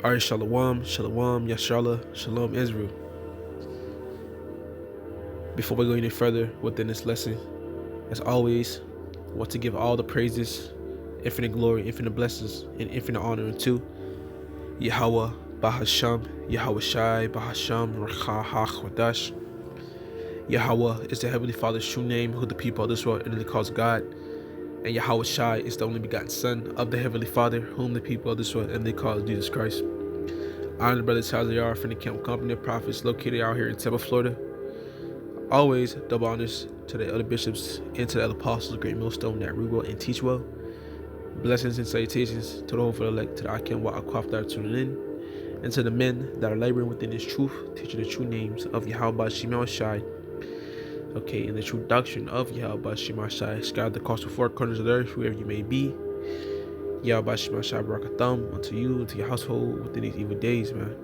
All right, Shalom, Shalom, Yashala, Shalom, Israel. Before we go any further within this lesson, as always, I want to give all the praises, infinite glory, infinite blessings, and infinite honor unto Yahweh, Bahasham, Yahweh Shai, Bahasham, Rakha Wadash. Yahweh is the Heavenly Father's true name, who the people of this world inwardly calls God. And Yahweh Shai is the only begotten Son of the Heavenly Father, whom the people of this world inwardly call Jesus Christ. I am the brothers how they are from the Camp Company of Prophets located out here in Tampa, Florida. Always double honors to the elder bishops and to the elder apostles, great millstone that rule well and teach well. Blessings and salutations to the whole elect, to the Akim wa Akwaf that are tuning in, and to the men that are laboring within this truth, teaching the true names of Yahweh Shema Shai. Okay, and the true doctrine of Yahweh Shema Shai, scattered across the four corners of the earth, wherever you may be. Yahweh Shema Shai Barakatham unto you and to your household within these evil days, man.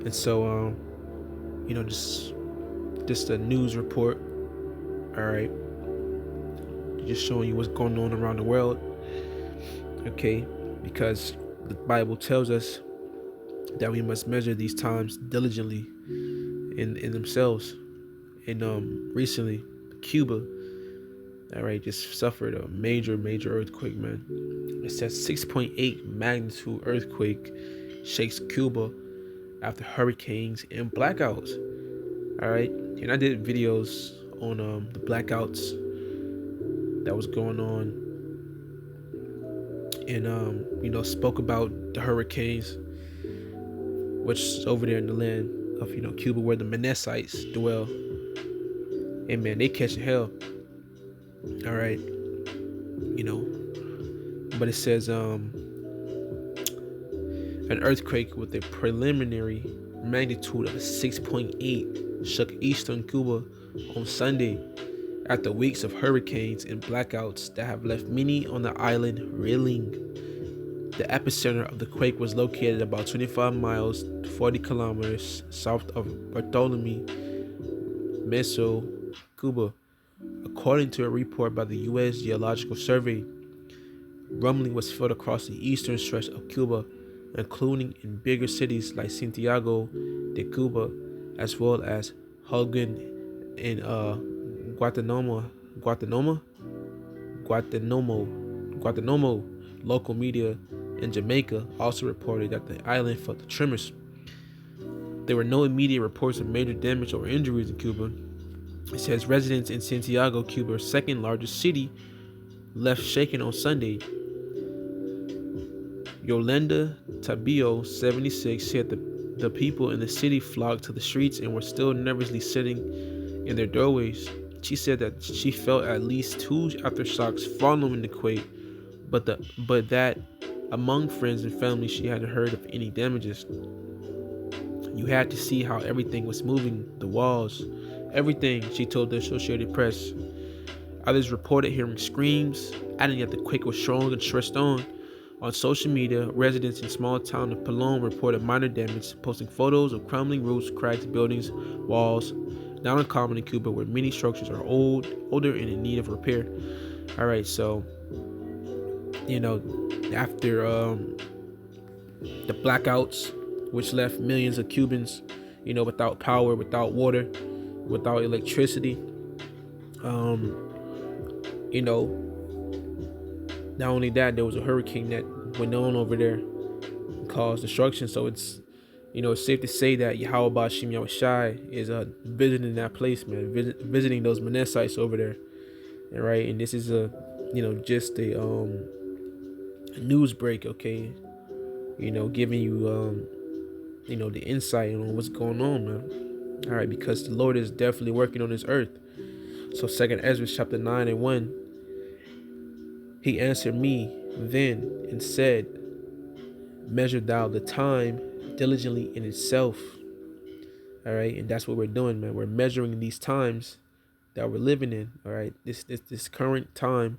And so, just a news report. All right, just showing you what's going on around the world. Okay, because the Bible tells us that we must measure these times diligently in themselves. And recently, Cuba, all right, just suffered a major earthquake, man. It says 6.8 magnitude earthquake shakes Cuba after hurricanes and blackouts. All right, and I did videos on the blackouts that was going on, and spoke about the hurricanes, which is over there in the land of Cuba, where the Menessites dwell. And man, they catching hell. All right, but it says an earthquake with a preliminary magnitude of 6.8 shook eastern Cuba on Sunday after weeks of hurricanes and blackouts that have left many on the island reeling. The epicenter of the quake was located about 25 miles, 40 kilometers south of Bartolomé, Meso, Cuba. According to a report by the U.S. Geological Survey, rumbling was felt across the eastern stretch of Cuba, including in bigger cities like Santiago de Cuba, as well as Holguin and Guantanamo. Local media in Jamaica also reported that the island felt the tremors. There were no immediate reports of major damage or injuries in Cuba. It says residents in Santiago, Cuba's second largest city, left shaken on Sunday. Yolanda Tabio, 76, said the people in the city flocked to the streets and were still nervously sitting in their doorways. She said that she felt at least 2 aftershocks following the quake, but that among friends and family she hadn't heard of any damages. You had to see how everything was moving, the walls, everything, she told the Associated Press. Others reported hearing screams, adding that the quake was strong and stressed on. On social media, residents in small town of Palom reported minor damage, posting photos of crumbling roofs, cracked buildings, walls. Not uncommon in Cuba, where many structures are older and in need of repair. All right, so after the blackouts, which left millions of Cubans, without power, without water, without electricity, not only that, there was a hurricane that went on over there and caused destruction. So it's safe to say that Yahweh Shem Yahweh Shai is visiting that place, man, visiting those Menessites over there. And right, and this is just a news break, okay? Giving you the insight on what's going on, man. All right, because the Lord is definitely working on this earth. So 2 Ezra chapter 9 and 1, he answered me then and said, measure thou the time diligently in itself. All right, and that's what we're doing, man. We're measuring these times that we're living in. All right, this current time,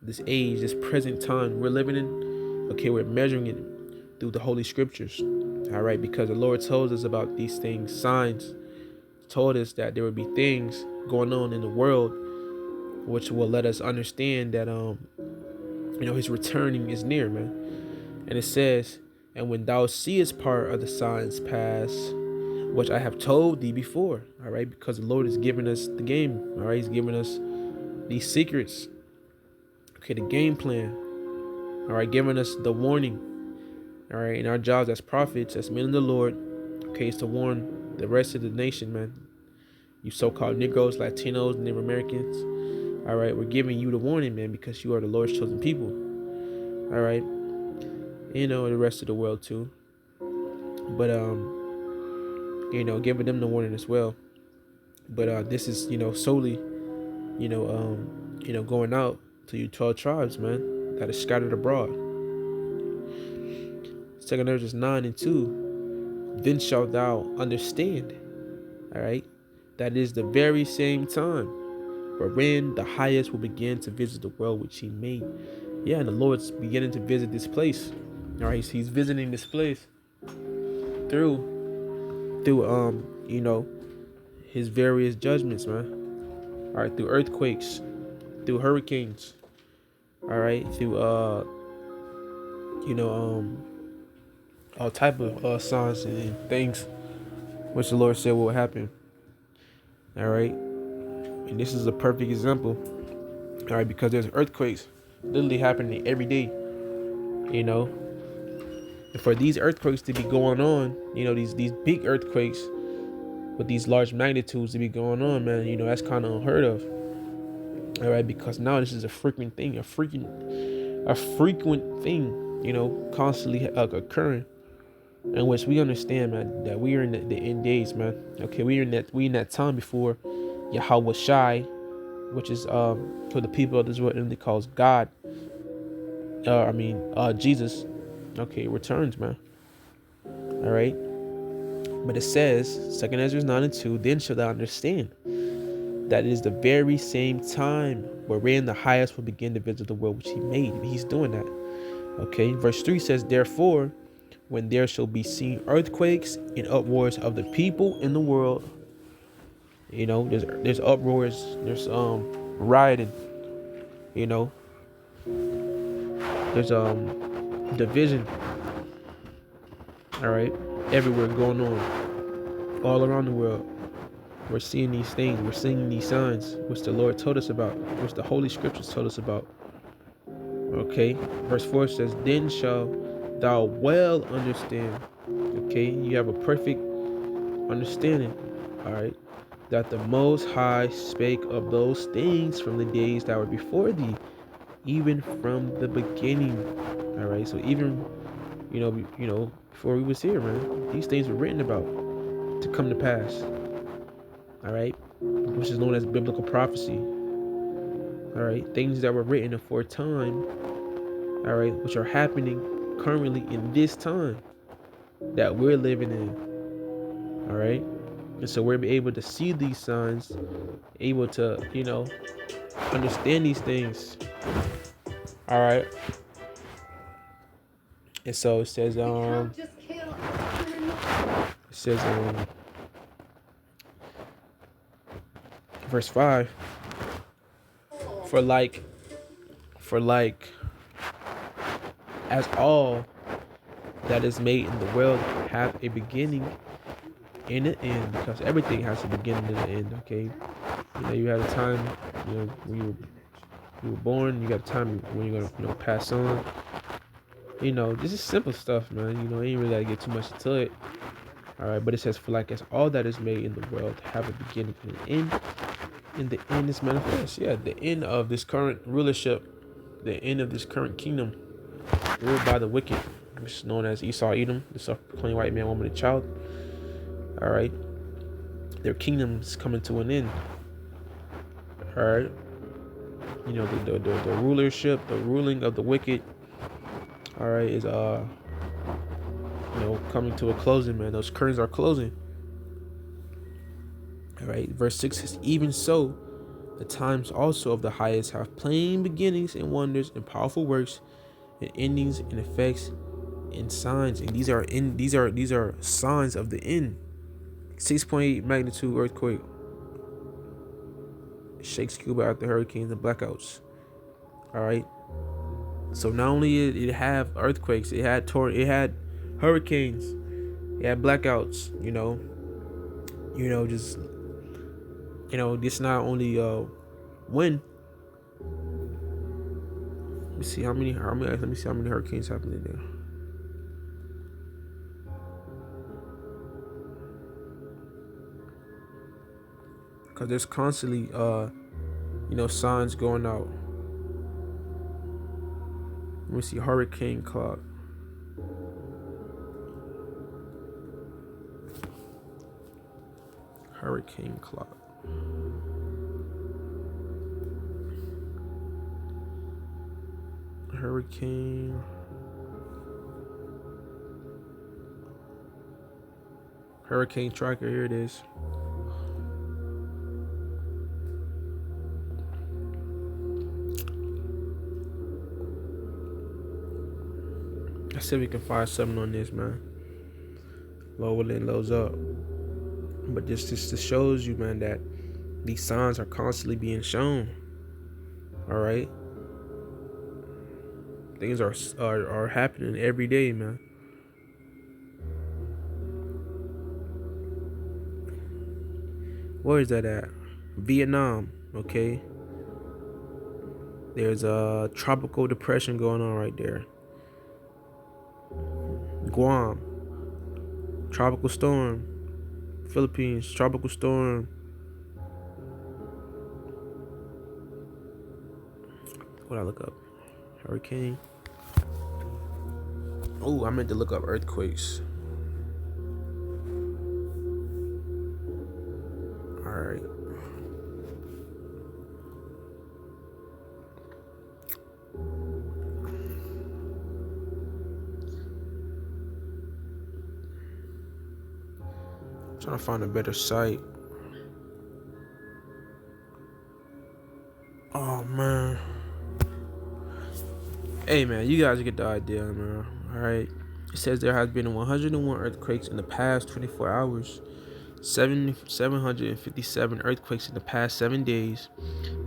this age, this present time we're living in. Okay, we're measuring it through the Holy Scriptures. All right, because the Lord told us about these things, signs, told us that there would be things going on in the world which will let us understand that His returning is near, man. And it says, and when thou seest part of the signs pass, which I have told thee before, all right, because the Lord is giving us the game, all right, he's giving us these secrets, okay, the game plan, all right, giving us the warning, all right, and our jobs as prophets, as men of the Lord, okay, is to warn the rest of the nation, man. You so-called Negroes, Latinos, Native Americans, all right, we're giving you the warning, man, because you are the Lord's chosen people, all right, the rest of the world too, but giving them the warning as well. But this is, solely, going out to you 12 tribes, man, that is scattered abroad. 2 Ezra 9:2, then shalt thou understand, all right, that is the very same time wherein the highest will begin to visit the world which he made. Yeah, and the Lord's beginning to visit this place. All right, he's visiting this place through his various judgments, man. All right, through earthquakes, through hurricanes, all right, through all type of signs and things which the Lord said will happen. All right, and this is a perfect example. All right, because there's earthquakes literally happening every day. And for these earthquakes to be going on, these big earthquakes with these large magnitudes to be going on, man, that's kind of unheard of. All right, because now this is a frequent thing, a frequent thing, constantly occurring, in which we understand, man, that we are in the end days, man. Okay, we in that time before Yahweh Shai, which is for the people of this world, and they calls God. Jesus. Okay, returns, man. All right, but it says, 2 Ezra 9:2, then shall thou understand that it is the very same time wherein the highest will begin to visit the world which he made. He's doing that. Okay, verse 3 says, therefore, when there shall be seen earthquakes and uproars of the people in the world, there's uproars, there's rioting, there's division, all right, everywhere going on, all around the world. We're seeing these things, we're seeing these signs, which the Lord told us about, which the Holy Scriptures told us about. Okay, verse 4 says, then shall thou well understand. Okay, you have a perfect understanding, all right, that the Most High spake of those things from the days that were before thee, even from the beginning. All right, so even before we was here, man, these things were written about to come to pass. All right, which is known as biblical prophecy. All right, things that were written aforetime, all right, which are happening currently in this time that we're living in. All right, and so we're able to see these signs, able to understand these things. All right, and so it says verse 5, for like as all that is made in the world have a beginning and an end, because everything has a beginning and an end. Okay, you had a time when you were born, you got a time when you're gonna pass on. This is simple stuff, man. Ain't really gotta get too much into it. All right, but it says, for like as all that is made in the world have a beginning and an end, and the end is manifest. Yeah, the end of this current rulership, the end of this current kingdom ruled by the wicked, which is known as Esau, Edom, the self-proclaimed white man, woman, and child. All right, their kingdom's coming to an end. All right, the rulership, the ruling of the wicked, all right, is coming to a closing, man. Those curtains are closing. All right, verse 6 says, even so, the times also of the highest have plain beginnings and wonders and powerful works and endings and effects and signs. And these are signs of the end. 6.8 magnitude earthquake shakes Cuba after hurricanes and blackouts. All right, So not only it had earthquakes, it had hurricanes, it had blackouts. Just this not only wind. Let me see how many. Let me see how many hurricanes happening there. Cause there's constantly signs going out. Let me see hurricane clock. Hurricane clock. Hurricane. Hurricane tracker. Here it is. I see if we can find something on this, man. Lower it loads up. But this just shows you, man, that these signs are constantly being shown. All right, things are happening every day, man. Where is that at? Vietnam. Okay. There's a tropical depression going on right there. Guam. Tropical storm. Philippines. Tropical storm. What I look up? Hurricane. Oh, I meant to look up earthquakes. All right. Trying to find a better site. Oh man. Hey man, you guys get the idea, man. Alright. It says there has been 101 earthquakes in the past 24 hours, 757 earthquakes in the past 7 days,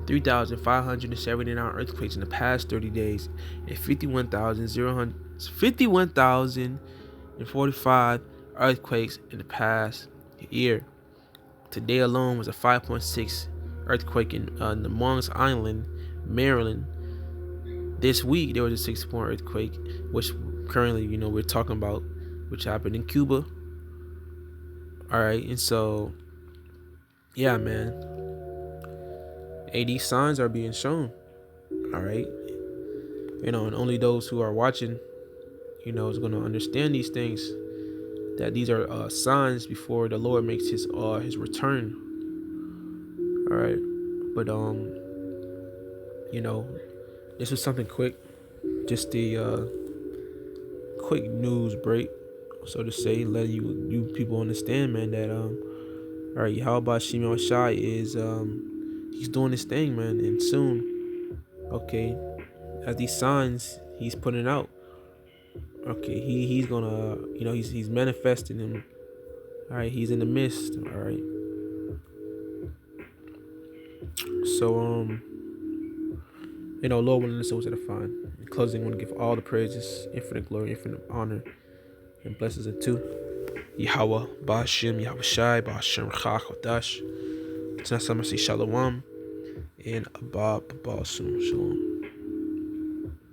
3,579 earthquakes in the past 30 days, and 51,045 earthquakes in the past year. Today alone was a 5.6 earthquake in the Mons Island, Maryland. This week there was a 6-point earthquake, which currently we're talking about, which happened in Cuba. All right, and so yeah, man. Hey, these signs are being shown. All right, and only those who are watching, is gonna understand these things. That these are signs before the Lord makes his return. All right, but this was something quick, just the quick news break, so to say, let you people understand, man, that all right, Yahweh Shimon Shai is he's doing his thing, man, and soon, okay, as these signs he's putting out, okay, he's gonna he's manifesting them. All right, he's in the midst. All right, so Lord willing, so to the fine. In closing, I want to give all the praises, infinite glory, infinite honor, and blessings unto Yahweh, Ba'ashem, Yahweh Shai, Ba'ashem, Chachodash, Tnasam, Shalom, and Abba, Shalom.